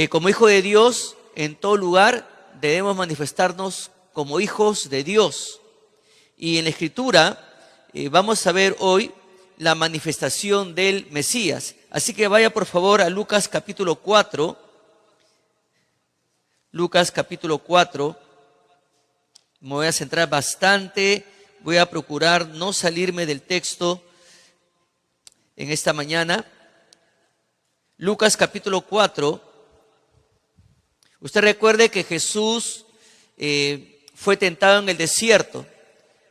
Como hijo de Dios, en todo lugar debemos manifestarnos como hijos de Dios. Y en la Escritura vamos a ver hoy la manifestación del Mesías. Así que vaya por favor a Lucas capítulo 4. Lucas capítulo 4. Me voy a centrar bastante. Voy a procurar no salirme del texto en esta mañana. Lucas capítulo 4. Usted recuerde que Jesús fue tentado en el desierto.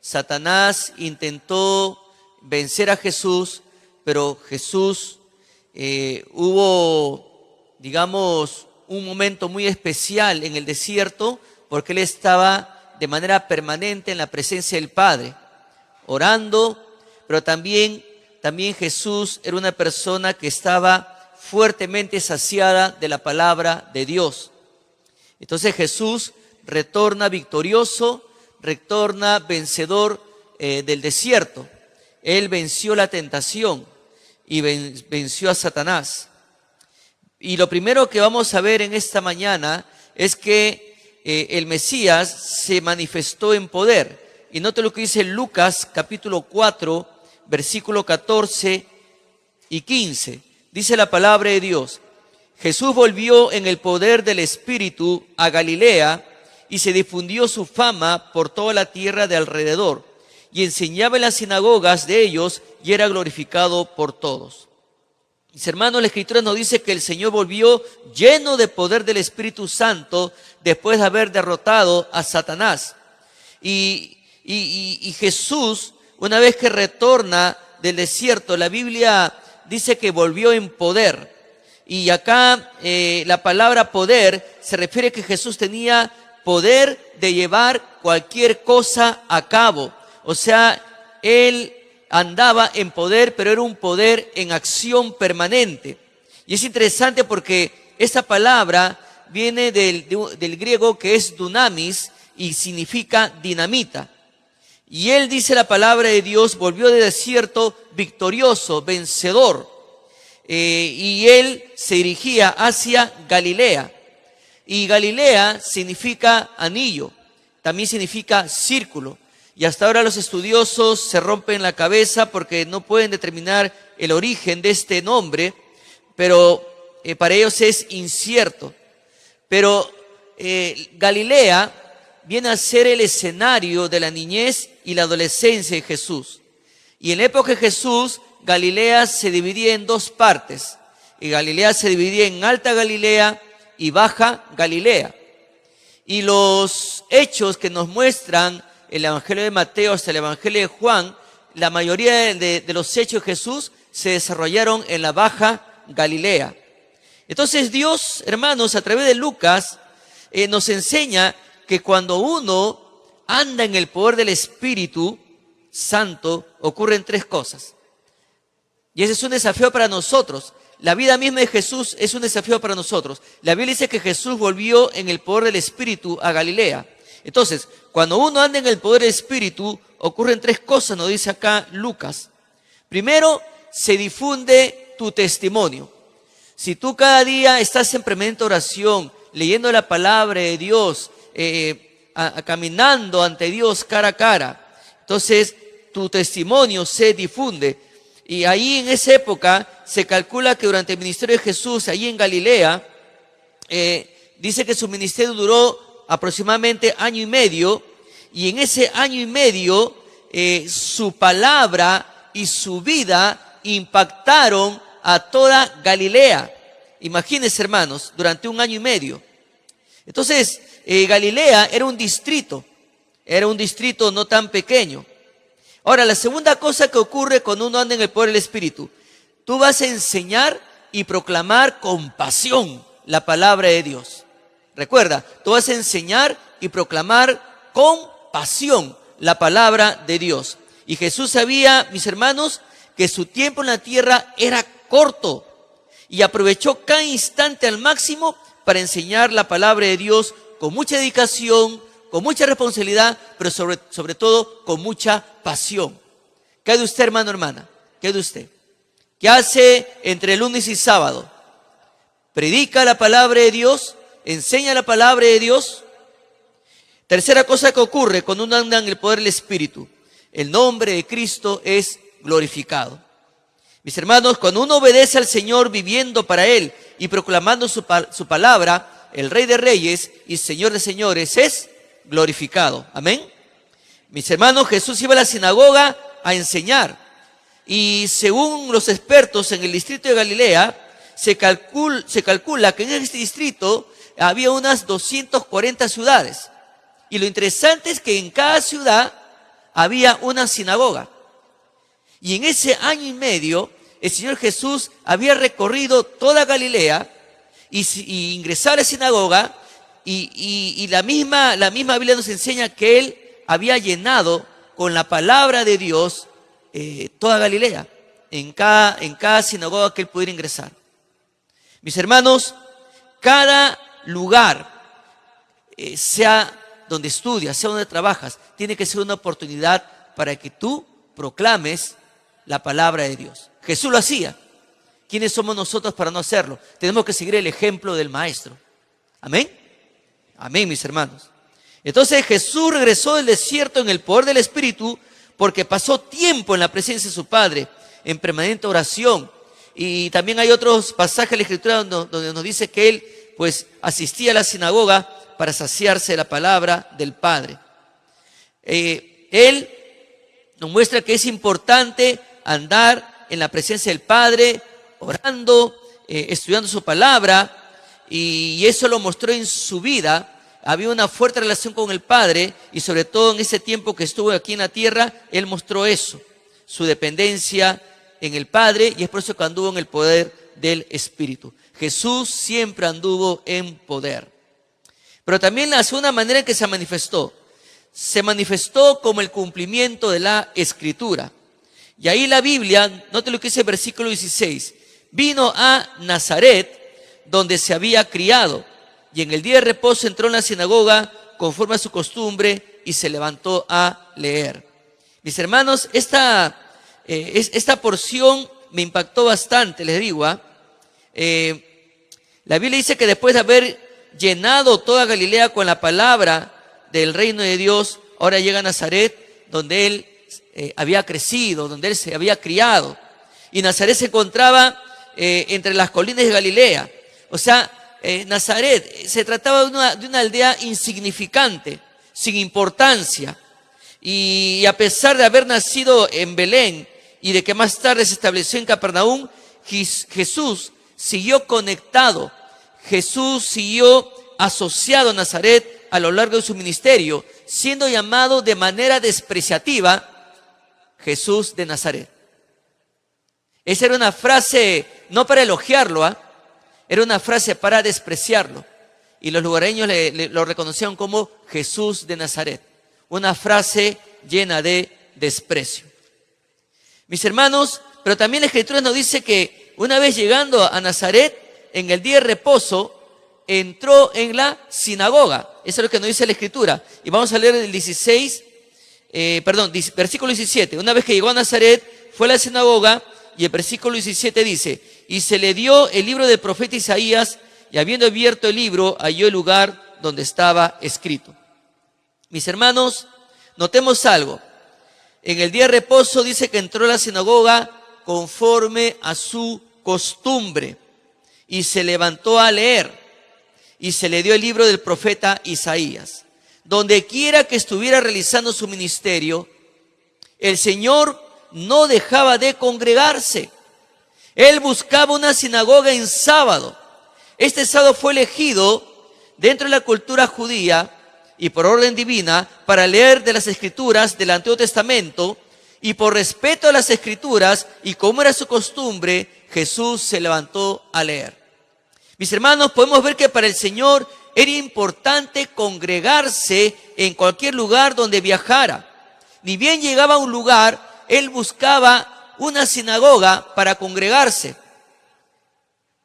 Satanás intentó vencer a Jesús, pero Jesús hubo, digamos, un momento muy especial en el desierto porque él estaba de manera permanente en la presencia del Padre, orando, pero también Jesús era una persona que estaba fuertemente saciada de la palabra de Dios. Entonces Jesús retorna victorioso, retorna vencedor del desierto. Él venció la tentación y venció a Satanás. Y lo primero que vamos a ver en esta mañana es que el Mesías se manifestó en poder. Y note lo que dice Lucas capítulo 4, versículo 14 y 15. Dice la palabra de Dios: Jesús volvió en el poder del Espíritu a Galilea y se difundió su fama por toda la tierra de alrededor, y enseñaba en las sinagogas de ellos y era glorificado por todos. Mis hermanos, la Escritura nos dice que el Señor volvió lleno de poder del Espíritu Santo después de haber derrotado a Satanás. Y Jesús, una vez que retorna del desierto, la Biblia dice que volvió en poder. Y acá la palabra poder se refiere a que Jesús tenía poder de llevar cualquier cosa a cabo. O sea, él andaba en poder, pero era un poder en acción permanente. Y es interesante porque esta palabra viene del griego que es dunamis y significa dinamita. Y él, dice la palabra de Dios, volvió del desierto victorioso, vencedor. Y él se dirigía hacia Galilea. Y Galilea significa anillo, también significa círculo. Y hasta ahora los estudiosos se rompen la cabeza porque no pueden determinar el origen de este nombre, pero para ellos es incierto. Pero Galilea viene a ser el escenario de la niñez y la adolescencia de Jesús. Y en la época de Jesús, Galilea se dividía en dos partes. Y Galilea se dividía en Alta Galilea y Baja Galilea. Y los hechos que nos muestran el Evangelio de Mateo hasta el Evangelio de Juan, la mayoría de los hechos de Jesús se desarrollaron en la Baja Galilea. Entonces Dios, hermanos, a través de Lucas, nos enseña que cuando uno anda en el poder del Espíritu Santo, ocurren tres cosas. Y ese es un desafío para nosotros. La vida misma de Jesús es un desafío para nosotros. La Biblia dice que Jesús volvió en el poder del Espíritu a Galilea. Entonces, cuando uno anda en el poder del Espíritu, ocurren tres cosas, nos dice acá Lucas. Primero, se difunde tu testimonio. Si tú cada día estás en permanente oración, leyendo la palabra de Dios, caminando ante Dios cara a cara, entonces tu testimonio se difunde. Y ahí en esa época se calcula que durante el ministerio de Jesús, allí en Galilea, dice que su ministerio duró aproximadamente año y medio, y en ese año y medio su palabra y su vida impactaron a toda Galilea. Imagínense, hermanos, durante un año y medio. Entonces, Galilea era un distrito no tan pequeño. Ahora, la segunda cosa que ocurre cuando uno anda en el poder del Espíritu, tú vas a enseñar y proclamar con pasión la palabra de Dios. Recuerda, tú vas a enseñar y proclamar con pasión la palabra de Dios. Y Jesús sabía, mis hermanos, que su tiempo en la tierra era corto y aprovechó cada instante al máximo para enseñar la palabra de Dios con mucha dedicación, con mucha responsabilidad, pero sobre todo con mucha pasión. ¿Qué de usted, hermano, hermana? ¿Qué de usted? ¿Qué hace entre lunes y sábado? predica la palabra de Dios, enseña la palabra de Dios. Tercera cosa que ocurre cuando uno anda en el poder del Espíritu: el nombre de Cristo es glorificado. Mis hermanos, cuando uno obedece al Señor viviendo para Él y proclamando su palabra, el Rey de Reyes y Señor de Señores es glorificado. Amén. Mis hermanos, Jesús iba a la sinagoga a enseñar, y según los expertos en el distrito de Galilea, se calcula que en este distrito había unas 240 ciudades. Y lo interesante es que en cada ciudad había una sinagoga. Y en ese año y medio, el Señor Jesús había recorrido toda Galilea y ingresaba a la sinagoga, y la misma Biblia nos enseña que Él había llenado con la palabra de Dios toda Galilea, en cada sinagoga que Él pudiera ingresar. Mis hermanos, cada lugar, sea donde estudias, sea donde trabajas, tiene que ser una oportunidad para que tú proclames la palabra de Dios. Jesús lo hacía. ¿Quiénes somos nosotros para no hacerlo? Tenemos que seguir el ejemplo del Maestro. Amén. Amén, mis hermanos. Entonces Jesús regresó del desierto en el poder del Espíritu, porque pasó tiempo en la presencia de su Padre, en permanente oración. Y también hay otros pasajes de la Escritura donde nos dice que Él pues asistía a la sinagoga para saciarse de la palabra del Padre. Él nos muestra que es importante andar en la presencia del Padre, orando, estudiando su palabra, y eso lo mostró en su vida. Había una fuerte relación con el Padre, y sobre todo en ese tiempo que estuvo aquí en la tierra, Él mostró eso, su dependencia en el Padre, y es por eso que anduvo en el poder del Espíritu. Jesús siempre anduvo en poder. Pero también la segunda manera en que se manifestó como el cumplimiento de la Escritura. Y ahí la Biblia, note lo que dice el versículo 16: vino a Nazaret, donde se había criado, y en el día de reposo entró en la sinagoga conforme a su costumbre y se levantó a leer. Mis hermanos, esta porción me impactó bastante, les digo. La Biblia dice que después de haber llenado toda Galilea con la palabra del reino de Dios, ahora llega a Nazaret, donde Él había crecido, donde Él se había criado. Y Nazaret se encontraba entre las colinas de Galilea. O sea, Nazaret se trataba de una aldea insignificante, sin importancia. Y a pesar de haber nacido en Belén y de que más tarde se estableció en Capernaum, Jesús siguió conectado. Jesús siguió asociado a Nazaret a lo largo de su ministerio, siendo llamado de manera despreciativa Jesús de Nazaret. Esa era una frase no para elogiarlo, era una frase para despreciarlo. Y los lugareños lo reconocieron como Jesús de Nazaret. Una frase llena de desprecio. Mis hermanos, pero también la Escritura nos dice que una vez llegando a Nazaret, en el día de reposo, entró en la sinagoga. Eso es lo que nos dice la Escritura. Y vamos a leer el versículo 17. Una vez que llegó a Nazaret, fue a la sinagoga, y el versículo 17 dice: y se le dio el libro del profeta Isaías, y habiendo abierto el libro, halló el lugar donde estaba escrito. Mis hermanos, notemos algo. En el día de reposo dice que entró a la sinagoga conforme a su costumbre, y se levantó a leer, y se le dio el libro del profeta Isaías. Donde quiera que estuviera realizando su ministerio, el Señor no dejaba de congregarse. Él buscaba una sinagoga en sábado. Este sábado fue elegido dentro de la cultura judía y por orden divina para leer de las Escrituras del Antiguo Testamento, y por respeto a las Escrituras y como era su costumbre, Jesús se levantó a leer. Mis hermanos, podemos ver que para el Señor era importante congregarse en cualquier lugar donde viajara. Ni bien llegaba a un lugar, Él buscaba una sinagoga para congregarse,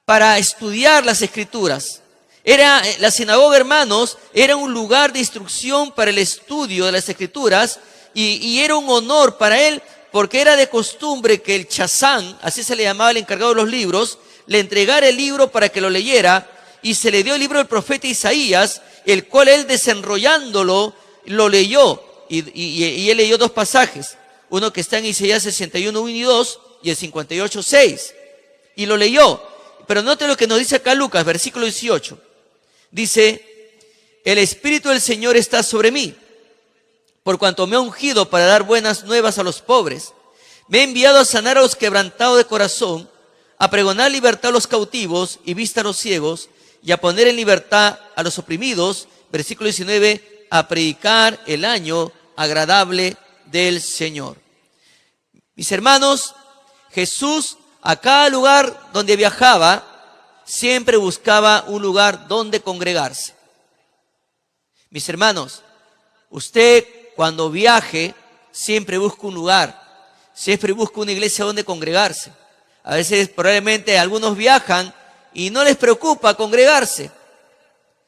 para estudiar las Escrituras. La sinagoga, hermanos, era un lugar de instrucción para el estudio de las Escrituras, y era un honor para Él, porque era de costumbre que el chazán, así se le llamaba el encargado de los libros, le entregara el libro para que lo leyera, y se le dio el libro del profeta Isaías, el cual él, desenrollándolo, lo leyó. Y él leyó dos pasajes, uno que está en Isaías 61, 1 y 2, y el 58, 6. Y lo leyó. Pero note lo que nos dice acá Lucas, versículo 18. Dice: el Espíritu del Señor está sobre mí, por cuanto me ha ungido para dar buenas nuevas a los pobres. Me ha enviado a sanar a los quebrantados de corazón, a pregonar libertad a los cautivos y vista a los ciegos, y a poner en libertad a los oprimidos. Versículo 19, a predicar el año agradable del Señor. Mis hermanos, Jesús, a cada lugar donde viajaba, siempre buscaba un lugar donde congregarse. Mis hermanos, usted cuando viaje, siempre busca un lugar, siempre busca una iglesia donde congregarse. A veces probablemente algunos viajan y no les preocupa congregarse.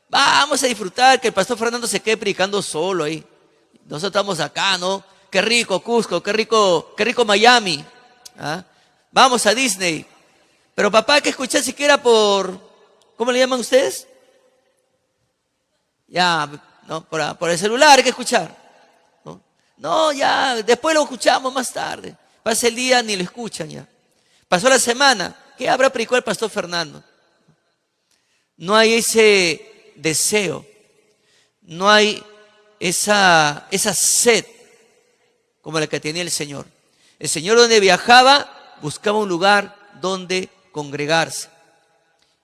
Vamos a disfrutar que el pastor Fernando se quede predicando solo ahí. Nosotros estamos acá, ¿no? Qué rico Cusco, qué rico Miami. ¿Ah? Vamos a Disney. Pero papá, hay que escuchar siquiera por, ¿cómo le llaman ustedes? Ya, ¿no? Por el celular hay que escuchar. No, ya, después lo escuchamos más tarde. Pasa el día, ni lo escuchan ya. Pasó la semana, ¿qué habrá predicado el pastor Fernando? No hay ese deseo, no hay esa sed como la que tenía el Señor. El Señor, donde viajaba, buscaba un lugar donde congregarse.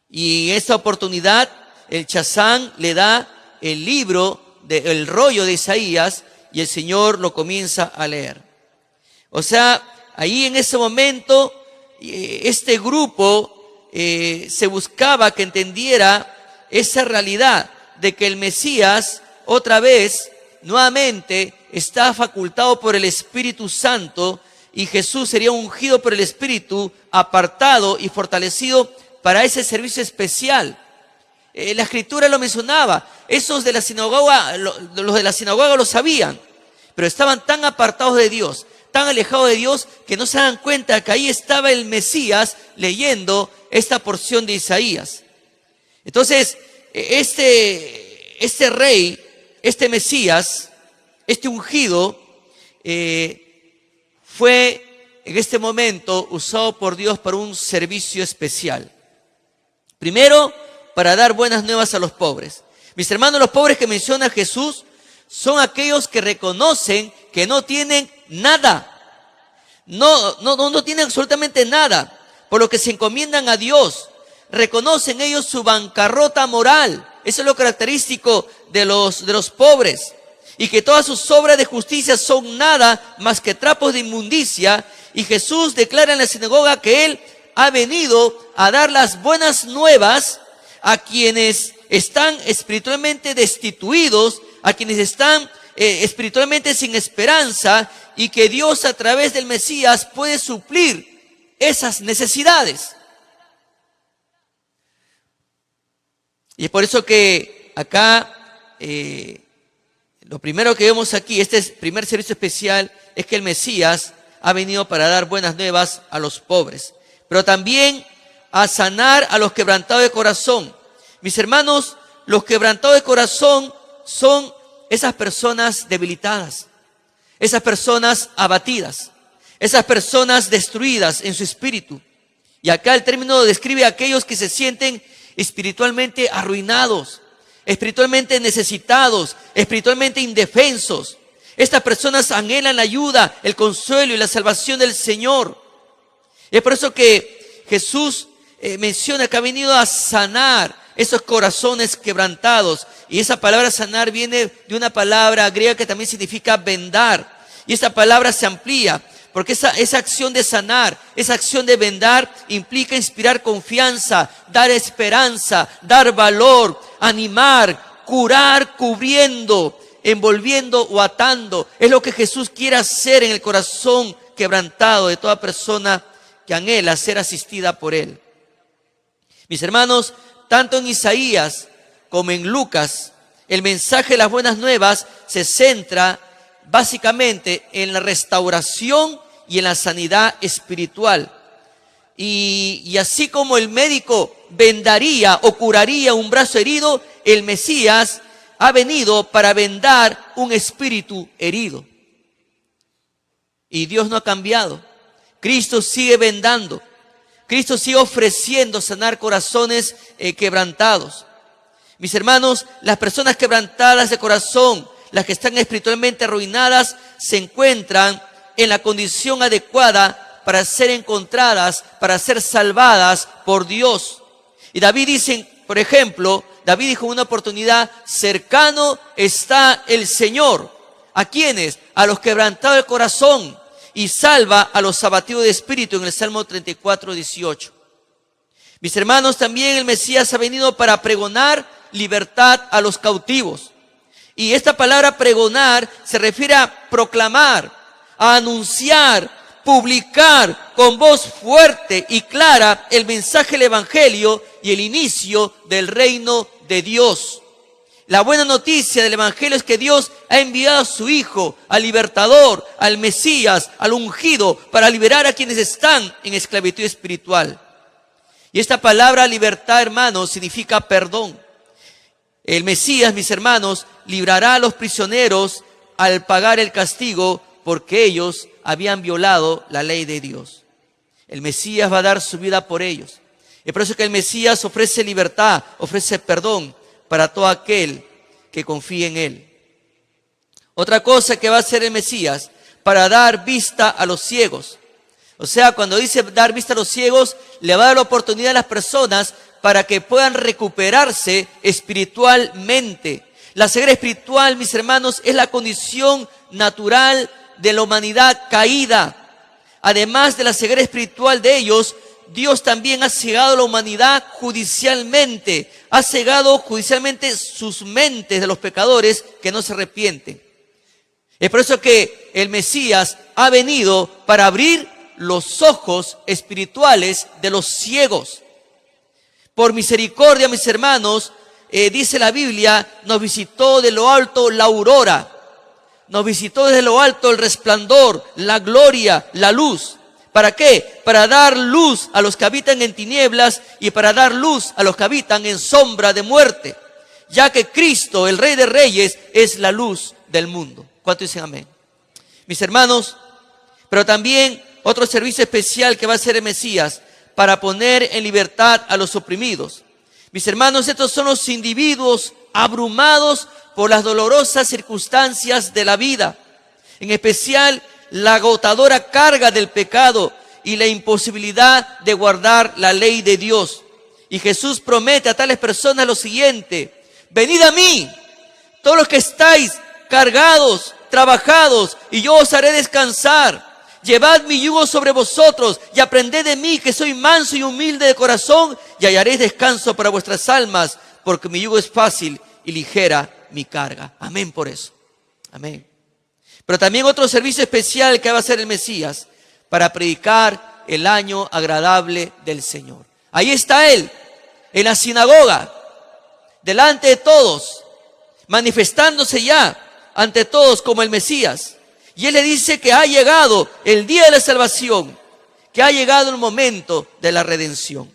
Y en esta oportunidad, el Chazán le da el rollo de Isaías, y el Señor lo comienza a leer. O sea, ahí en ese momento, este grupo se buscaba que entendiera esa realidad de que el Mesías, otra vez, nuevamente, está facultado por el Espíritu Santo, y Jesús sería ungido por el Espíritu, apartado y fortalecido para ese servicio especial. La Escritura lo mencionaba. Esos de la sinagoga, los de la sinagoga lo sabían, pero estaban tan apartados de Dios, tan alejados de Dios, que no se dan cuenta que ahí estaba el Mesías leyendo esta porción de Isaías. Entonces, este rey, este Mesías, este ungido, fue en este momento usado por Dios para un servicio especial. Primero, para dar buenas nuevas a los pobres. Mis hermanos, los pobres que menciona Jesús son aquellos que reconocen que no tienen nada. No tienen absolutamente nada, por lo que se encomiendan a Dios. Reconocen ellos su bancarrota moral. Eso es lo característico de los pobres. Y que todas sus obras de justicia son nada más que trapos de inmundicia. Y Jesús declara en la sinagoga que Él ha venido a dar las buenas nuevas a quienes están espiritualmente destituidos, a quienes están espiritualmente sin esperanza, y que Dios a través del Mesías puede suplir esas necesidades. Y es por eso que acá lo primero que vemos aquí, este primer servicio especial, es que el Mesías ha venido para dar buenas nuevas a los pobres, pero también a sanar a los quebrantados de corazón. Mis hermanos, los quebrantados de corazón son esas personas debilitadas, esas personas abatidas, esas personas destruidas en su espíritu. Y acá el término describe a aquellos que se sienten espiritualmente arruinados, espiritualmente necesitados, espiritualmente indefensos. Estas personas anhelan la ayuda, el consuelo y la salvación del Señor. Y es por eso que Jesús menciona que ha venido a sanar esos corazones quebrantados. Y esa palabra sanar viene de una palabra griega que también significa vendar. Y esa palabra se amplía, porque esa acción de sanar, esa acción de vendar, implica inspirar confianza, dar esperanza, dar valor, animar, curar, cubriendo, envolviendo o atando. Es lo que Jesús quiere hacer en el corazón quebrantado de toda persona que anhela ser asistida por Él. Mis hermanos, tanto en Isaías como en Lucas, el mensaje de las buenas nuevas se centra básicamente en la restauración y en la sanidad espiritual. Y así como el médico vendaría o curaría un brazo herido, el Mesías ha venido para vendar un espíritu herido. Y Dios no ha cambiado. Cristo sigue vendando. Cristo sigue ofreciendo sanar corazones quebrantados. Mis hermanos, las personas quebrantadas de corazón, las que están espiritualmente arruinadas, se encuentran en la condición adecuada para ser encontradas, para ser salvadas por Dios. Y David dice, por ejemplo, David dijo en una oportunidad: cercano está el Señor. ¿A quiénes? A los quebrantados de corazón, y salva a los abatidos de espíritu, en el Salmo 34:18. Mis hermanos, también el Mesías ha venido para pregonar libertad a los cautivos. Y esta palabra pregonar se refiere a proclamar, a anunciar, publicar con voz fuerte y clara el mensaje del Evangelio y el inicio del reino de Dios. La buena noticia del Evangelio es que Dios ha enviado a su Hijo, al libertador, al Mesías, al ungido, para liberar a quienes están en esclavitud espiritual. Y esta palabra libertad, hermanos, significa perdón. El Mesías, mis hermanos, librará a los prisioneros al pagar el castigo porque ellos habían violado la ley de Dios. El Mesías va a dar su vida por ellos. Es por eso que el Mesías ofrece libertad, ofrece perdón para todo aquel que confíe en Él. Otra cosa que va a hacer el Mesías, para dar vista a los ciegos. O sea, cuando dice dar vista a los ciegos, le va a dar la oportunidad a las personas para que puedan recuperarse espiritualmente. La ceguera espiritual, mis hermanos, es la condición natural de la humanidad caída. Además de la ceguera espiritual de ellos, Dios también ha cegado a la humanidad judicialmente. Ha cegado judicialmente sus mentes de los pecadores que no se arrepienten. Es por eso que el Mesías ha venido para abrir los ojos espirituales de los ciegos. Por misericordia, mis hermanos, dice la Biblia, nos visitó de lo alto la aurora. Nos visitó desde lo alto el resplandor, la gloria, la luz. ¿Para qué? Para dar luz a los que habitan en tinieblas y para dar luz a los que habitan en sombra de muerte. Ya que Cristo, el Rey de Reyes, es la luz del mundo. ¿Cuántos dicen amén? Mis hermanos, pero también otro servicio especial que va a hacer el Mesías, para poner en libertad a los oprimidos. Mis hermanos, estos son los individuos abrumados por las dolorosas circunstancias de la vida, en especial la agotadora carga del pecado y la imposibilidad de guardar la ley de Dios. Y Jesús promete a tales personas lo siguiente: venid a mí, todos los que estáis cargados, trabajados, y yo os haré descansar. Llevad mi yugo sobre vosotros y aprended de mí, que soy manso y humilde de corazón, y hallaréis descanso para vuestras almas, porque mi yugo es fácil y ligera mi carga. Amén por eso. Amén. Pero también otro servicio especial que va a hacer el Mesías, para predicar el año agradable del Señor. Ahí está Él, en la sinagoga, delante de todos, manifestándose ya ante todos como el Mesías. Y Él le dice que ha llegado el día de la salvación, que ha llegado el momento de la redención.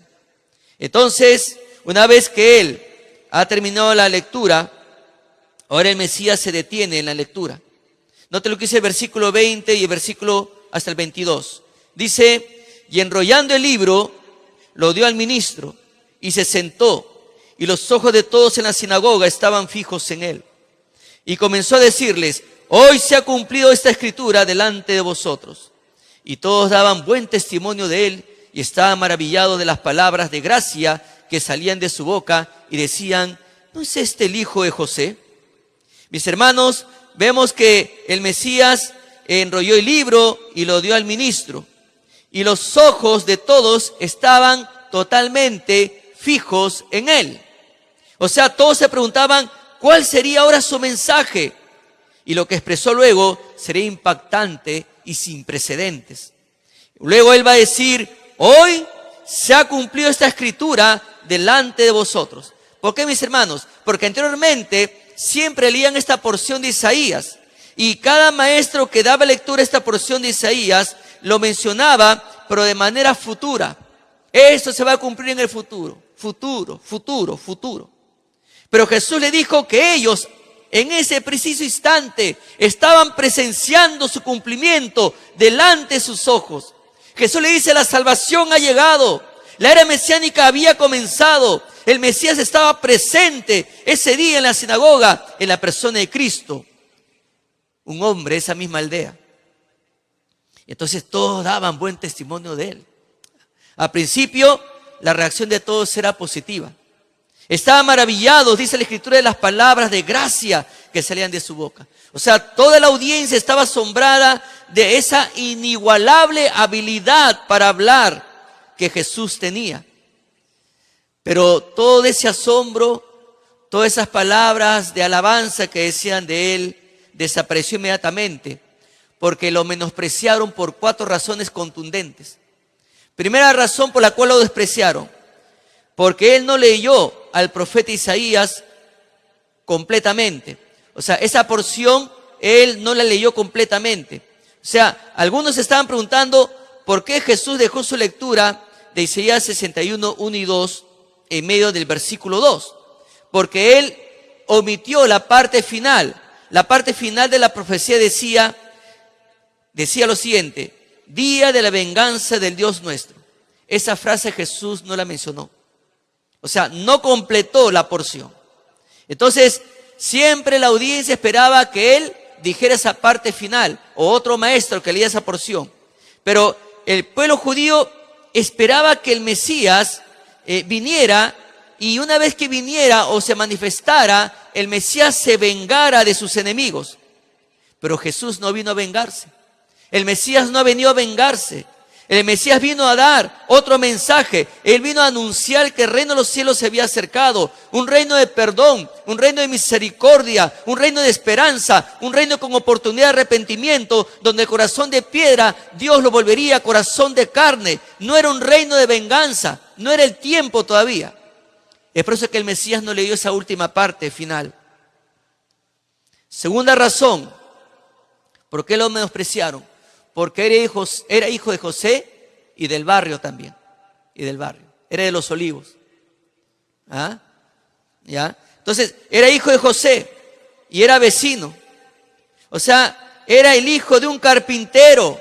Entonces, una vez que Él ha terminado la lectura, ahora el Mesías se detiene en la lectura. Note lo que dice el versículo 20 y el versículo hasta el 22. Dice: y enrollando el libro, lo dio al ministro y se sentó, y los ojos de todos en la sinagoga estaban fijos en Él. Y comenzó a decirles: hoy se ha cumplido esta escritura delante de vosotros. Y todos daban buen testimonio de Él y estaban maravillados de las palabras de gracia que salían de su boca y decían: ¿no es este el hijo de José? Mis hermanos, vemos que el Mesías enrolló el libro y lo dio al ministro. Y los ojos de todos estaban totalmente fijos en Él. O sea, todos se preguntaban cuál sería ahora su mensaje. Y lo que expresó luego sería impactante y sin precedentes. Luego Él va a decir: hoy se ha cumplido esta escritura delante de vosotros. ¿Por qué, mis hermanos? Porque anteriormente siempre leían esta porción de Isaías. Y cada maestro que daba lectura a esta porción de Isaías lo mencionaba, pero de manera futura. Esto se va a cumplir en el futuro, futuro, futuro, futuro. Pero Jesús le dijo que ellos en ese preciso instante estaban presenciando su cumplimiento delante de sus ojos. Jesús le dice: la salvación ha llegado, la era mesiánica había comenzado, el Mesías estaba presente ese día en la sinagoga, en la persona de Cristo, un hombre de esa misma aldea. Entonces todos daban buen testimonio de él. Al principio la reacción de todos era positiva. Estaban maravillados, dice la Escritura, de las palabras de gracia que salían de su boca. O sea, toda la audiencia estaba asombrada de esa inigualable habilidad para hablar que Jesús tenía. Pero todo ese asombro, todas esas palabras de alabanza que decían de él, desapareció inmediatamente, porque lo menospreciaron por 4 razones contundentes. Primera razón por la cual lo despreciaron: porque él no leyó al profeta Isaías completamente. O sea, esa porción él no la leyó completamente. O sea, algunos estaban preguntando por qué Jesús dejó su lectura de Isaías 61, 1 y 2 en medio del versículo 2. Porque él omitió la parte final. La parte final de la profecía decía lo siguiente: día de la venganza del Dios nuestro. Esa frase Jesús no la mencionó. O sea, no completó la porción. Entonces, siempre la audiencia esperaba que él dijera esa parte final, o otro maestro que leía esa porción. Pero el pueblo judío esperaba que el Mesías viniera, y una vez que viniera o se manifestara, el Mesías se vengara de sus enemigos. Pero Jesús no vino a vengarse. El Mesías no ha venido a vengarse. El Mesías vino a dar otro mensaje. Él vino a anunciar que el reino de los cielos se había acercado. Un reino de perdón, un reino de misericordia, un reino de esperanza, un reino con oportunidad de arrepentimiento, donde el corazón de piedra Dios lo volvería a corazón de carne. No era un reino de venganza, no era el tiempo todavía. Es por eso que el Mesías no leyó esa última parte final. Segunda razón, ¿por qué lo menospreciaron? Porque era hijo de José y del barrio también. Y del barrio. Era de los Olivos. ¿Ah? ¿Ya? Entonces, era hijo de José y era vecino. O sea, era el hijo de un carpintero.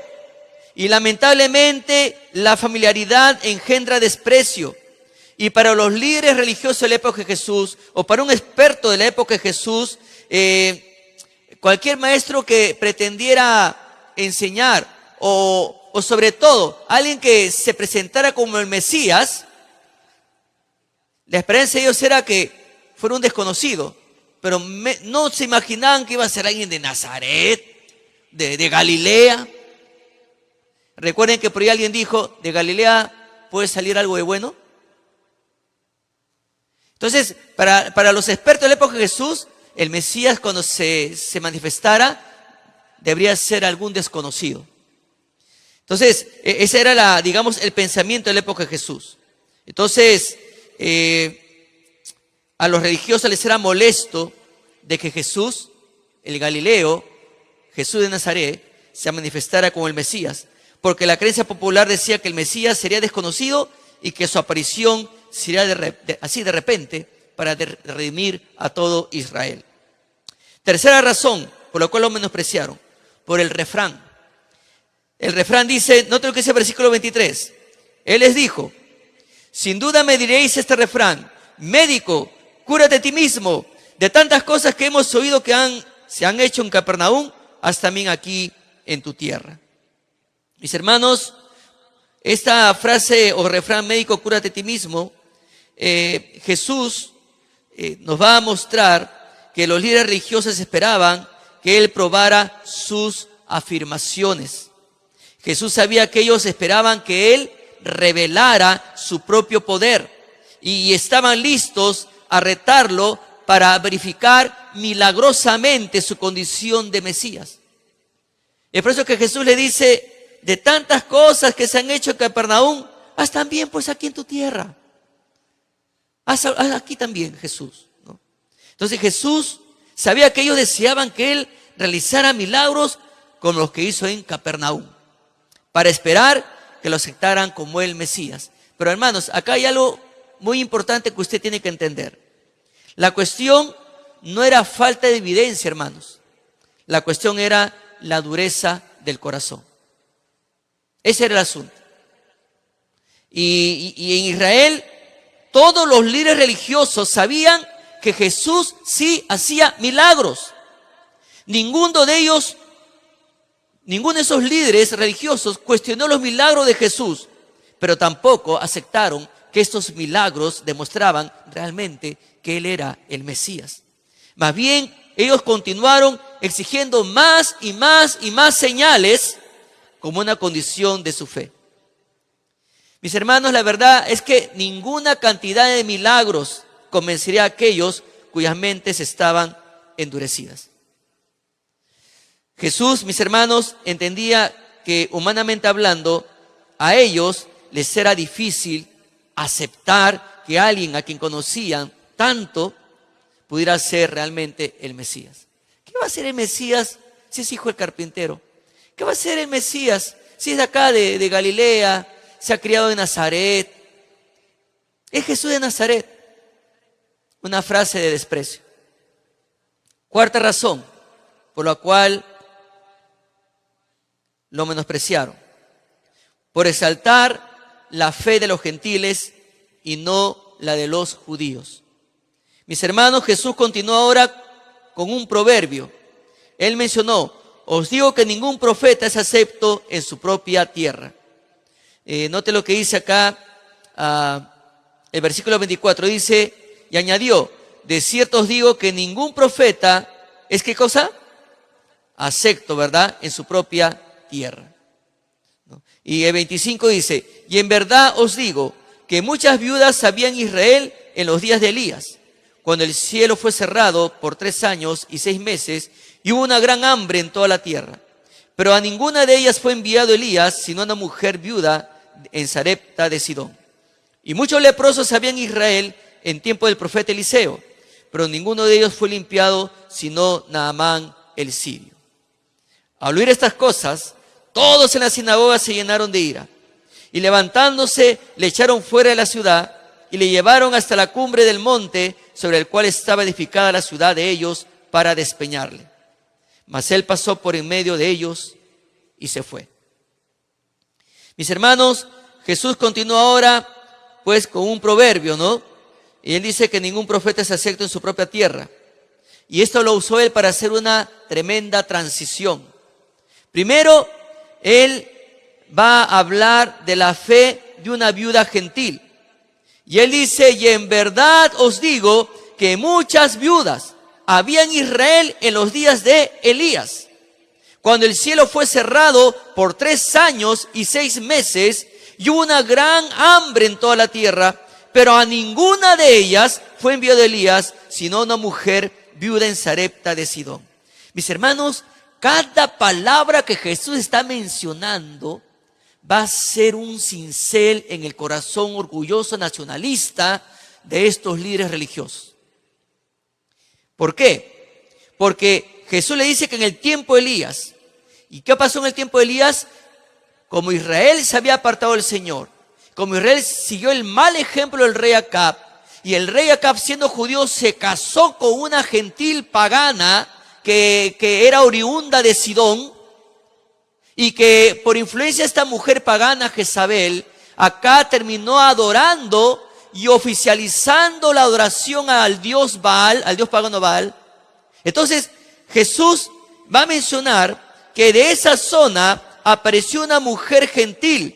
Y lamentablemente la familiaridad engendra desprecio. Y para los líderes religiosos de la época de Jesús, o para un experto de la época de Jesús, cualquier maestro que pretendiera enseñar, o sobre todo alguien que se presentara como el Mesías, la esperanza de ellos era que fuera un desconocido, pero no se imaginaban que iba a ser alguien de Nazaret, de Galilea. Recuerden que por ahí alguien dijo: ¿de Galilea puede salir algo de bueno? Entonces, para los expertos de la época de Jesús, el Mesías, cuando se manifestara, debería ser algún desconocido. Entonces, ese era el pensamiento de la época de Jesús. Entonces, a los religiosos les era molesto de que Jesús, el Galileo, Jesús de Nazaret, se manifestara como el Mesías, porque la creencia popular decía que el Mesías sería desconocido y que su aparición sería así de repente para redimir a todo Israel. Tercera razón por la cual lo menospreciaron: por el refrán. El refrán dice, note lo que dice el versículo 23. Él les dijo: sin duda me diréis este refrán: médico, cúrate a ti mismo. De tantas cosas que hemos oído que se han hecho en Capernaum, haz también aquí en tu tierra. Mis hermanos, esta frase o refrán, médico, cúrate a ti mismo, Jesús nos va a mostrar que los líderes religiosos esperaban que él probara sus afirmaciones. Jesús sabía que ellos esperaban que él revelara su propio poder y estaban listos a retarlo para verificar milagrosamente su condición de Mesías. Es por eso que Jesús le dice: de tantas cosas que se han hecho en Capernaum, haz también pues aquí en tu tierra. Haz aquí también, Jesús, ¿no? Entonces Jesús sabía que ellos deseaban que él realizara milagros como los que hizo en Capernaum, para esperar que lo aceptaran como el Mesías, Pero hermanos, acá hay algo muy importante que usted tiene que entender. La cuestión no era falta de evidencia, hermanos. La cuestión era la dureza del corazón. Ese era el asunto. Y en Israel, todos los líderes religiosos sabían que Jesús sí hacía milagros. Ninguno de esos líderes religiosos cuestionó los milagros de Jesús, pero tampoco aceptaron que estos milagros demostraban realmente que Él era el Mesías. Más bien, ellos continuaron exigiendo más y más y más señales como una condición de su fe. Mis hermanos, la verdad es que ninguna cantidad de milagros convencería a aquellos cuyas mentes estaban endurecidas. Jesús, mis hermanos, entendía que humanamente hablando, a ellos les era difícil aceptar que alguien a quien conocían tanto pudiera ser realmente el Mesías. ¿Qué va a ser el Mesías si es hijo del carpintero? ¿Qué va a ser el Mesías si es de acá de Galilea, se ha criado en Nazaret? Es Jesús de Nazaret. Una frase de desprecio. Cuarta razón por la cual lo menospreciaron: por exaltar la fe de los gentiles y no la de los judíos. Mis hermanos, Jesús continuó ahora con un proverbio. Él mencionó: os digo que ningún profeta es acepto en su propia tierra. Note lo que dice acá, el versículo 24, dice, y añadió: de cierto os digo que ningún profeta es, ¿qué cosa? Acepto, ¿verdad? En su propia tierra. ¿No? Y el 25 dice: y en verdad os digo que muchas viudas había en Israel en los días de Elías, cuando el cielo fue cerrado por 3 años y 6 meses, y hubo una gran hambre en toda la tierra. Pero a ninguna de ellas fue enviado Elías, sino a una mujer viuda en Sarepta de Sidón. Y muchos leprosos había en Israel en tiempo del profeta Eliseo, pero ninguno de ellos fue limpiado, sino Naamán el sirio. Al oír estas cosas, todos en la sinagoga se llenaron de ira, y levantándose le echaron fuera de la ciudad y le llevaron hasta la cumbre del monte sobre el cual estaba edificada la ciudad de ellos, para despeñarle. Mas él pasó por en medio de ellos y se fue. Mis hermanos, Jesús continuó ahora pues con un proverbio, ¿no? Y él dice que ningún profeta es acepto en su propia tierra. Y esto lo usó él para hacer una tremenda transición. Primero, él va a hablar de la fe de una viuda gentil. Y él dice: y en verdad os digo que muchas viudas había en Israel en los días de Elías, cuando el cielo fue cerrado por 3 años y 6 meses, y hubo una gran hambre en toda la tierra, pero a ninguna de ellas fue enviado Elías, sino una mujer viuda en Sarepta de Sidón. Mis hermanos, cada palabra que Jesús está mencionando va a ser un cincel en el corazón orgulloso nacionalista de estos líderes religiosos. ¿Por qué? Porque Jesús le dice que en el tiempo de Elías, ¿y qué pasó en el tiempo de Elías? Como Israel se había apartado del Señor, como Israel siguió el mal ejemplo del rey Acab, y el rey Acab, siendo judío, se casó con una gentil pagana que era oriunda de Sidón, y que por influencia de esta mujer pagana, Jezabel, acá terminó adorando y oficializando la adoración al dios Baal, al dios pagano Baal. Entonces Jesús va a mencionar que de esa zona apareció una mujer gentil,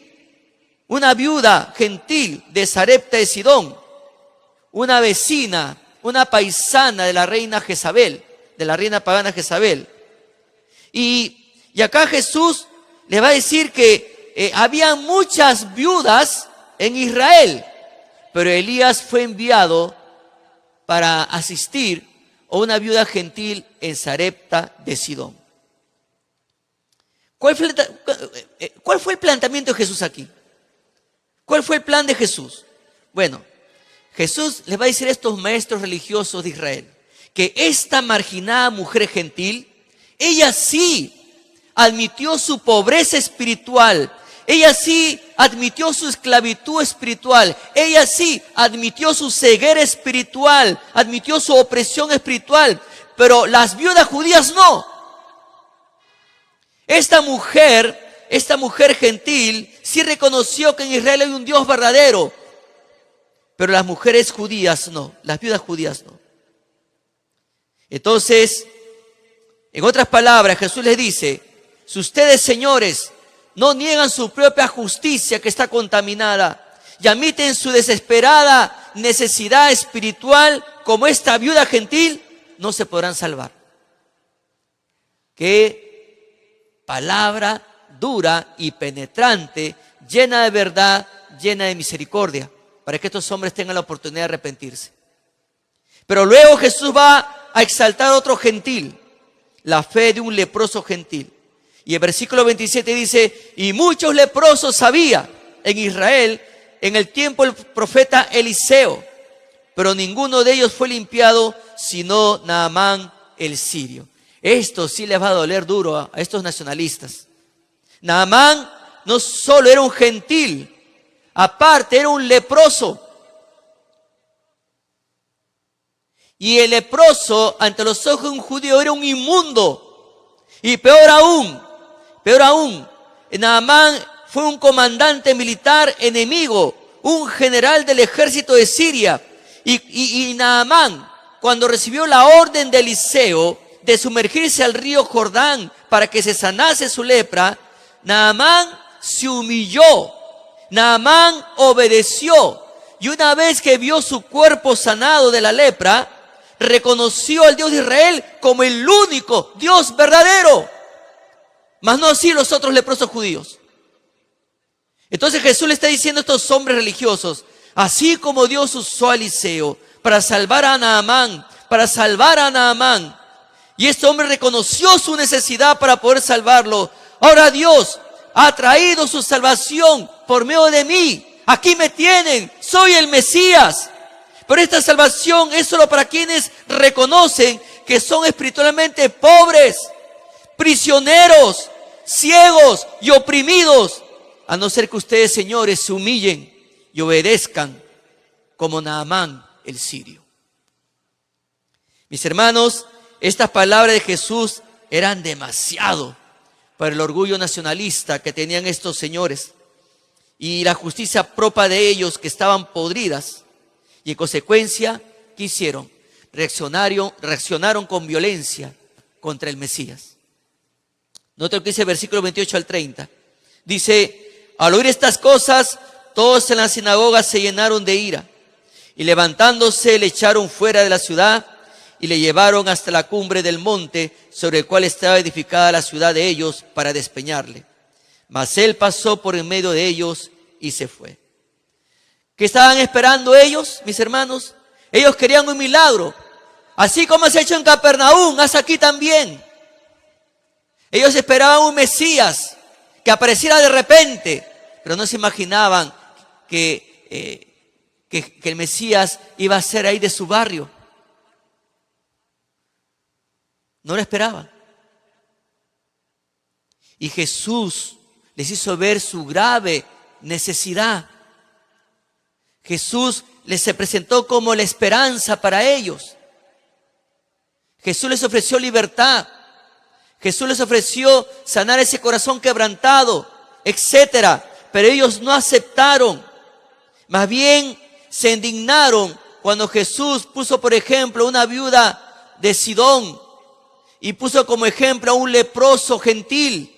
una viuda gentil de Sarepta de Sidón, una vecina, una paisana de la reina Jezabel, de la reina pagana Jezabel. Y acá Jesús le va a decir que había muchas viudas en Israel, pero Elías fue enviado para asistir a una viuda gentil en Sarepta de Sidón. ¿Cuál fue el planteamiento de Jesús aquí? ¿Cuál fue el plan de Jesús? Bueno, Jesús les va a decir a estos maestros religiosos de Israel que esta marginada mujer gentil, ella sí admitió su pobreza espiritual, ella sí admitió su esclavitud espiritual. Ella sí admitió su ceguera espiritual, admitió su opresión espiritual. Pero las viudas judías no. Esta mujer gentil sí reconoció que en Israel hay un Dios verdadero. Pero las mujeres judías no, las viudas judías no. Entonces, en otras palabras, Jesús les dice: si ustedes, señores, no niegan su propia justicia que está contaminada y admiten su desesperada necesidad espiritual como esta viuda gentil, no se podrán salvar. Qué palabra dura y penetrante, llena de verdad, llena de misericordia, para que estos hombres tengan la oportunidad de arrepentirse. Pero luego Jesús va a exaltar a otro gentil, la fe de un leproso gentil. Y el versículo 27 dice: y muchos leprosos había en Israel en el tiempo del profeta Eliseo, pero ninguno de ellos fue limpiado, sino Naamán el sirio. Esto sí les va a doler duro a estos nacionalistas. Naamán no solo era un gentil, aparte era un leproso. Y el leproso ante los ojos de un judío era un inmundo. Y peor aún, Naamán fue un comandante militar enemigo, un general del ejército de Siria. Y Naamán, cuando recibió la orden de Eliseo de sumergirse al río Jordán para que se sanase su lepra, Naamán se humilló, Naamán obedeció. Y una vez que vio su cuerpo sanado de la lepra, reconoció al Dios de Israel como el único Dios verdadero. Mas no así los otros leprosos judíos. Entonces Jesús le está diciendo a estos hombres religiosos: así como Dios usó a Eliseo para salvar a Naamán, y este hombre reconoció su necesidad para poder salvarlo, ahora Dios ha traído su salvación por medio de mí. Aquí me tienen, soy el Mesías. Pero esta salvación es solo para quienes reconocen que son espiritualmente pobres, prisioneros, ciegos y oprimidos. A no ser que ustedes, señores, se humillen y obedezcan como Naamán el sirio. Mis hermanos, estas palabras de Jesús eran demasiado para el orgullo nacionalista que tenían estos señores y la justicia propia de ellos, que estaban podridas. Y en consecuencia, ¿qué hicieron? Reaccionaron con violencia contra el Mesías. Nota lo que dice el versículo 28 al 30. Dice: al oír estas cosas, todos en la sinagoga se llenaron de ira, y levantándose le echaron fuera de la ciudad y le llevaron hasta la cumbre del monte sobre el cual estaba edificada la ciudad de ellos, para despeñarle. Mas él pasó por en medio de ellos y se fue. ¿Qué estaban esperando ellos, mis hermanos? Ellos querían un milagro. Así como se ha hecho en Capernaum, haz aquí también. Ellos esperaban un Mesías que apareciera de repente, pero no se imaginaban que el Mesías iba a ser ahí de su barrio. No lo esperaban. Y Jesús les hizo ver su grave necesidad. Jesús les se presentó como la esperanza para ellos. Jesús les ofreció libertad. Jesús les ofreció sanar ese corazón quebrantado, etcétera. Pero ellos no aceptaron. Más bien se indignaron cuando Jesús puso, por ejemplo, una viuda de Sidón y puso como ejemplo a un leproso gentil.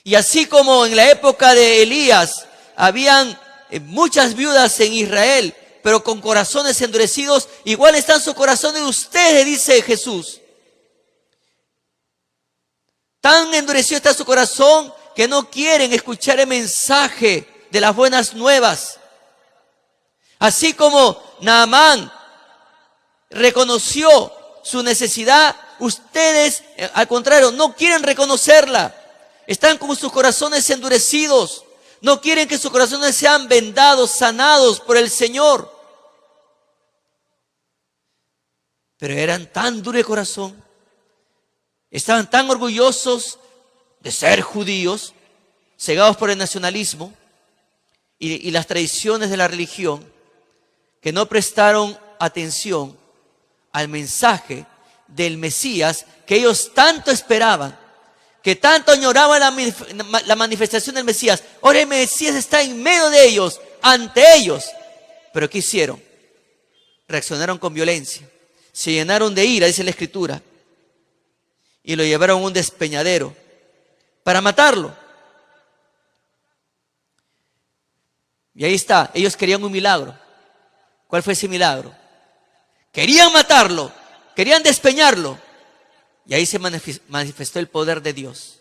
Y así como en la época de Elías habían muchas viudas en Israel, pero con corazones endurecidos, igual están sus corazones de ustedes, dice Jesús. Tan endurecido está su corazón que no quieren escuchar el mensaje de las buenas nuevas. Así como Naamán reconoció su necesidad, ustedes, al contrario, no quieren reconocerla. Están con sus corazones endurecidos. No quieren que sus corazones sean vendados, sanados por el Señor. Pero eran tan duros de corazón. Estaban tan orgullosos de ser judíos cegados por el nacionalismo y las tradiciones de la religión, que no prestaron atención al mensaje del Mesías que ellos tanto esperaban, que tanto añoraban la manifestación del Mesías. Ahora el Mesías está en medio de ellos, ante ellos. Pero ¿qué hicieron? Reaccionaron con violencia, se llenaron de ira, dice la Escritura, y lo llevaron a un despeñadero para matarlo. Y ahí está, ellos querían un milagro. ¿Cuál fue ese milagro? Querían matarlo, querían despeñarlo. Y ahí se manifestó el poder de Dios.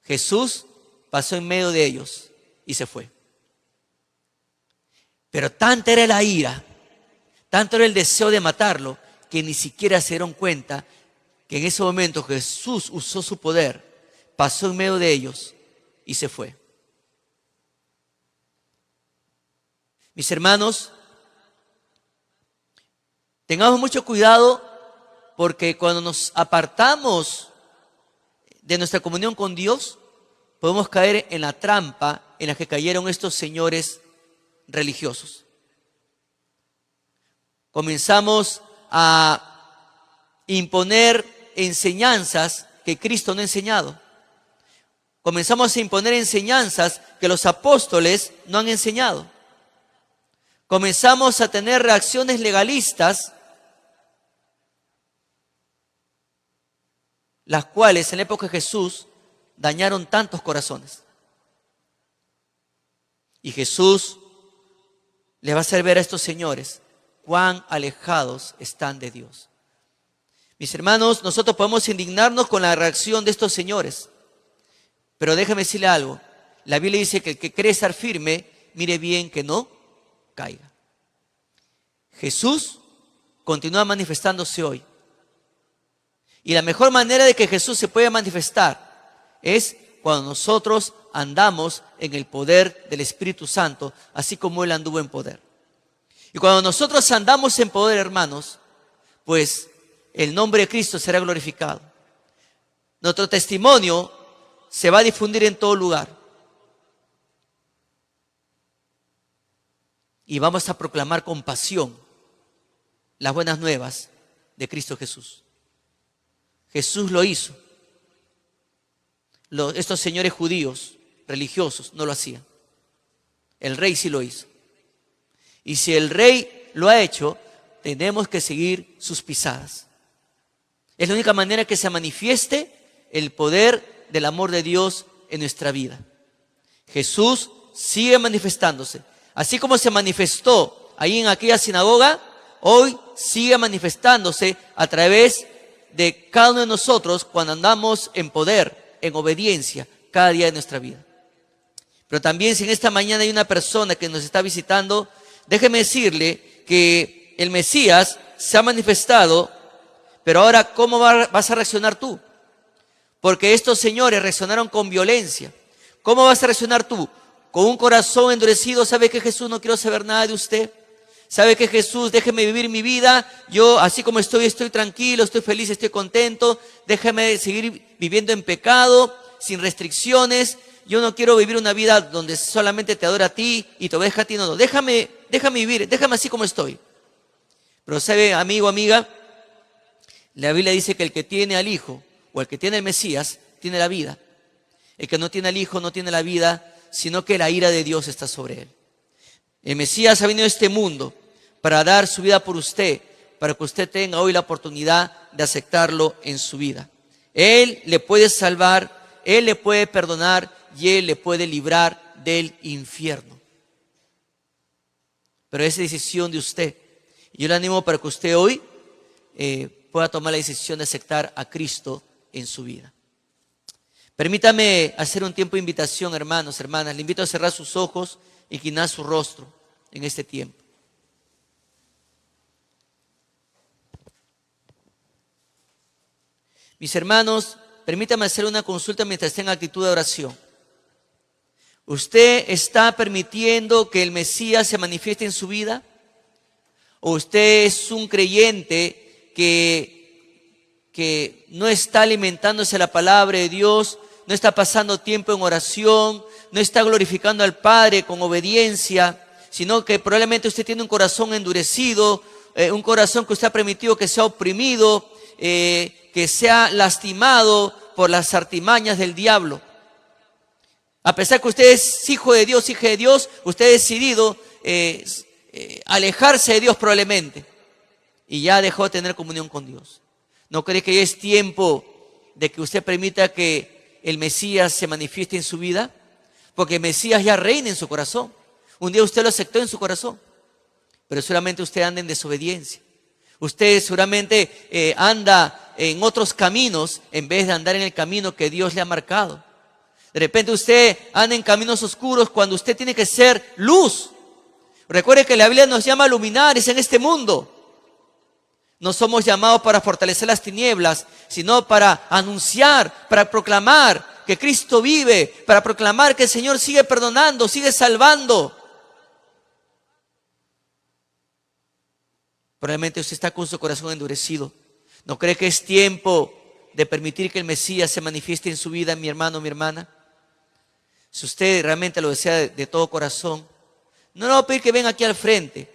Jesús pasó en medio de ellos y se fue. Pero tanta era la ira, tanto era el deseo de matarlo, que ni siquiera se dieron cuenta que en ese momento Jesús usó su poder, pasó en medio de ellos y se fue. Mis hermanos, tengamos mucho cuidado, porque cuando nos apartamos de nuestra comunión con Dios, podemos caer en la trampa en la que cayeron estos señores religiosos. Comenzamos a imponer enseñanzas que Cristo no ha enseñado. Comenzamos a imponer enseñanzas que los apóstoles no han enseñado. Comenzamos a tener reacciones legalistas, las cuales en la época de Jesús dañaron tantos corazones. Y Jesús les va a hacer ver a estos señores cuán alejados están de Dios. Mis hermanos, nosotros podemos indignarnos con la reacción de estos señores, pero déjame decirle algo. La Biblia dice que el que cree estar firme, mire bien que no caiga. Jesús continúa manifestándose hoy. Y la mejor manera de que Jesús se pueda manifestar es cuando nosotros andamos en el poder del Espíritu Santo, así como Él anduvo en poder. Y cuando nosotros andamos en poder, hermanos, pues el nombre de Cristo será glorificado. Nuestro testimonio se va a difundir en todo lugar. Y vamos a proclamar con pasión las buenas nuevas de Cristo Jesús. Jesús lo hizo. Estos señores judíos religiosos no lo hacían. El rey sí lo hizo. Y si el rey lo ha hecho, tenemos que seguir sus pisadas. Es la única manera que se manifieste el poder del amor de Dios en nuestra vida. Jesús sigue manifestándose. Así como se manifestó ahí en aquella sinagoga, hoy sigue manifestándose a través de cada uno de nosotros cuando andamos en poder, en obediencia, cada día de nuestra vida. Pero también, si en esta mañana hay una persona que nos está visitando, déjeme decirle que el Mesías se ha manifestado, pero ahora, ¿cómo vas a reaccionar tú? Porque estos señores reaccionaron con violencia. ¿Cómo vas a reaccionar tú? Con un corazón endurecido. ¿Sabe que Jesús, no quiero saber nada de usted? ¿Sabe que Jesús, déjeme vivir mi vida? Yo, así como estoy tranquilo, estoy feliz, estoy contento. Déjame seguir viviendo en pecado, sin restricciones. Yo no quiero vivir una vida donde solamente te adora a ti y te obedezca a ti. No, déjame vivir, déjame así como estoy. Pero sabe, amigo, amiga, la Biblia dice que el que tiene al Hijo, o el que tiene al Mesías, tiene la vida. El que no tiene al Hijo no tiene la vida, sino que la ira de Dios está sobre él. El Mesías ha venido a este mundo para dar su vida por usted, para que usted tenga hoy la oportunidad de aceptarlo en su vida. Él le puede salvar, Él le puede perdonar y Él le puede librar del infierno. Pero es decisión de usted. Y yo le animo para que usted hoy pueda tomar la decisión de aceptar a Cristo en su vida. Permítame hacer un tiempo de invitación, hermanos, hermanas. Le invito a cerrar sus ojos y inclinar su rostro en este tiempo. Mis hermanos, permítame hacer una consulta mientras esté en actitud de oración. ¿Usted está permitiendo que el Mesías se manifieste en su vida? ¿O usted es un creyente que no está alimentándose la palabra de Dios, no está pasando tiempo en oración, no está glorificando al Padre con obediencia, sino que probablemente usted tiene un corazón endurecido, un corazón que usted ha permitido que sea oprimido, que sea lastimado por las artimañas del diablo. A pesar que usted es hijo de Dios, hija de Dios, usted ha decidido alejarse de Dios probablemente y ya dejó de tener comunión con Dios. ¿No cree que ya es tiempo de que usted permita que el Mesías se manifieste en su vida? Porque el Mesías ya reina en su corazón. Un día usted lo aceptó en su corazón, pero solamente usted anda en desobediencia. Usted seguramente anda en otros caminos en vez de andar en el camino que Dios le ha marcado. De repente usted anda en caminos oscuros cuando usted tiene que ser luz. Recuerde que la Biblia nos llama luminares en este mundo. No somos llamados para fortalecer las tinieblas, sino para anunciar, para proclamar que Cristo vive, para proclamar que el Señor sigue perdonando, sigue salvando. Probablemente usted está con su corazón endurecido. ¿No cree que es tiempo de permitir que el Mesías se manifieste en su vida, mi hermano, mi hermana? Si usted realmente lo desea de todo corazón, no le voy a pedir que venga aquí al frente,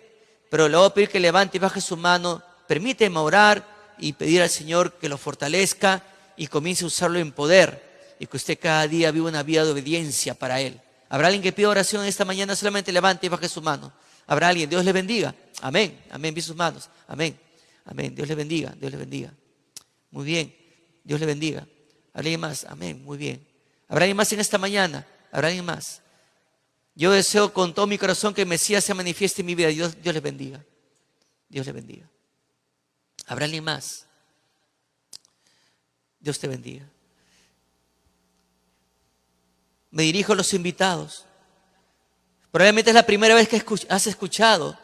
pero le voy a pedir que levante y baje su mano. Permíteme orar y pedir al Señor que lo fortalezca y comience a usarlo en poder, y que usted cada día viva una vida de obediencia para Él. ¿Habrá alguien que pida oración esta mañana? Solamente levante y baje su mano. ¿Habrá alguien? Dios le bendiga. Amén. Amén. Vi sus manos. Amén. Amén. Dios le bendiga. Dios le bendiga. Muy bien. Dios le bendiga. ¿Habrá alguien más? Amén. Muy bien. ¿Habrá alguien más en esta mañana? ¿Habrá alguien más? Yo deseo con todo mi corazón que el Mesías se manifieste en mi vida. Dios le bendiga. Dios le bendiga. ¿Habrá alguien más? Dios te bendiga. Me dirijo a los invitados. Probablemente es la primera vez que has escuchado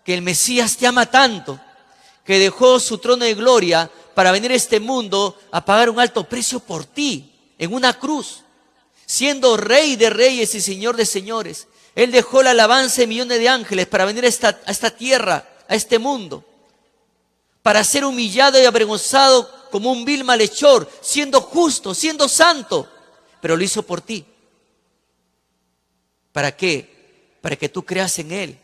que el Mesías te ama tanto, que dejó su trono de gloria para venir a este mundo a pagar un alto precio por ti, en una cruz, siendo Rey de reyes y Señor de señores. Él dejó la alabanza de millones de ángeles para venir a esta tierra, a este mundo, para ser humillado y avergonzado como un vil malhechor, siendo justo, siendo santo, pero lo hizo por ti. ¿Para qué? Para que tú creas en Él,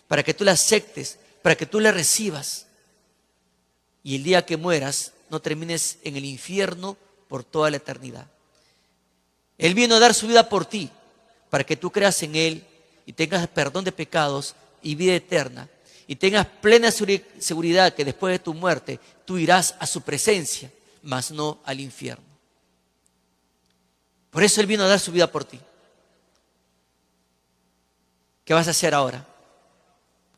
para que tú le aceptes, para que tú le recibas. Y el día que mueras, no termines en el infierno por toda la eternidad. Él vino a dar su vida por ti, para que tú creas en Él y tengas perdón de pecados y vida eterna. Y tengas plena seguridad que después de tu muerte, tú irás a su presencia, mas no al infierno. Por eso Él vino a dar su vida por ti. ¿Qué vas a hacer ahora?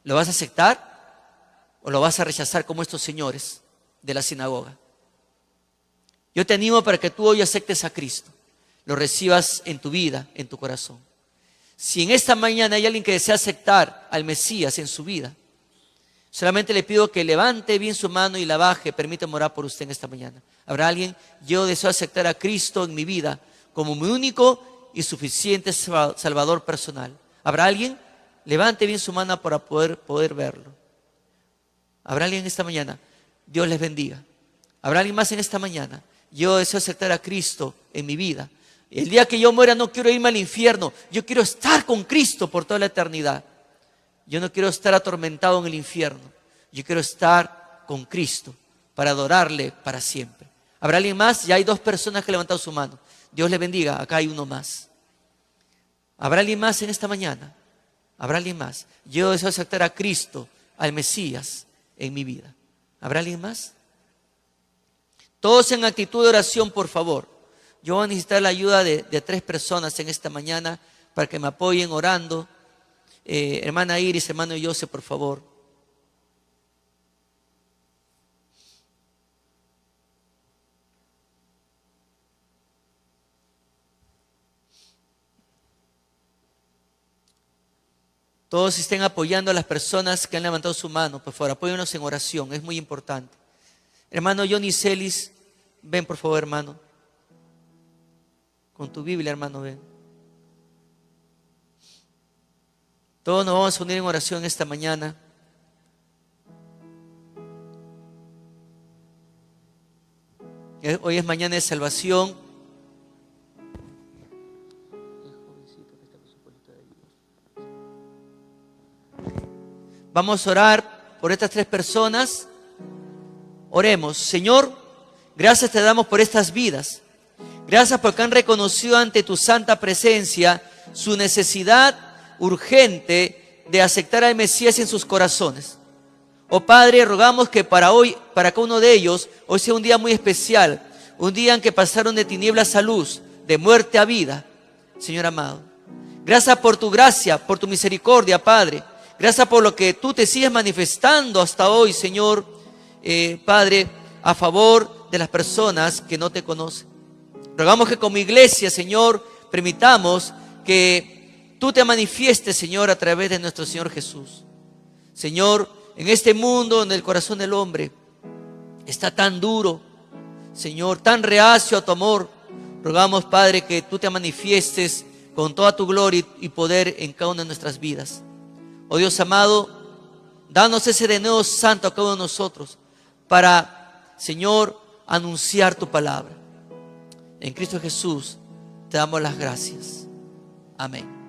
¿Lo vas a aceptar o lo vas a rechazar como estos señores de la sinagoga? Yo te animo para que tú hoy aceptes a Cristo, lo recibas en tu vida, en tu corazón. Si en esta mañana hay alguien que desea aceptar al Mesías en su vida, solamente le pido que levante bien su mano y la baje. Permítame orar por usted en esta mañana. ¿Habrá alguien? Yo deseo aceptar a Cristo en mi vida como mi único y suficiente Salvador personal. ¿Habrá alguien? Levante bien su mano para poder verlo. ¿Habrá alguien esta mañana? Dios les bendiga. ¿Habrá alguien más en esta mañana? Yo deseo aceptar a Cristo en mi vida. El día que yo muera no quiero irme al infierno. Yo quiero estar con Cristo por toda la eternidad. Yo no quiero estar atormentado en el infierno. Yo quiero estar con Cristo para adorarle para siempre. ¿Habrá alguien más? Ya hay 2 personas que han levantado su mano. Dios les bendiga. Acá hay uno más. ¿Habrá alguien más en esta mañana? ¿Habrá alguien más? Yo deseo aceptar a Cristo, al Mesías, en mi vida. ¿Habrá alguien más? Todos en actitud de oración, por favor. Yo voy a necesitar la ayuda de 3 personas en esta mañana para que me apoyen orando. Hermana Iris, hermano José, por favor. Todos estén apoyando a las personas que han levantado su mano. Por favor, apóyennos en oración, es muy importante. Hermano Johnny Celis, ven por favor, hermano. Con tu Biblia, hermano, ven. Todos nos vamos a unir en oración esta mañana. Hoy es mañana de salvación. Vamos a orar por estas 3 personas. Oremos. Señor, gracias te damos por estas vidas. Gracias porque han reconocido ante tu santa presencia su necesidad urgente de aceptar al Mesías en sus corazones. Oh Padre, rogamos que para hoy, para cada uno de ellos, hoy sea un día muy especial, un día en que pasaron de tinieblas a luz, de muerte a vida, Señor amado. Gracias por tu gracia, por tu misericordia, Padre. Gracias por lo que tú te sigues manifestando hasta hoy, Señor, Padre, a favor de las personas que no te conocen. Rogamos que como iglesia, Señor, permitamos que tú te manifiestes, Señor, a través de nuestro Señor Jesús. Señor, en este mundo donde el corazón del hombre está tan duro, Señor, tan reacio a tu amor, rogamos, Padre, que tú te manifiestes con toda tu gloria y poder en cada una de nuestras vidas. Oh Dios amado, danos ese denuedo santo a cada uno de nosotros para, Señor, anunciar tu palabra. En Cristo Jesús te damos las gracias. Amén.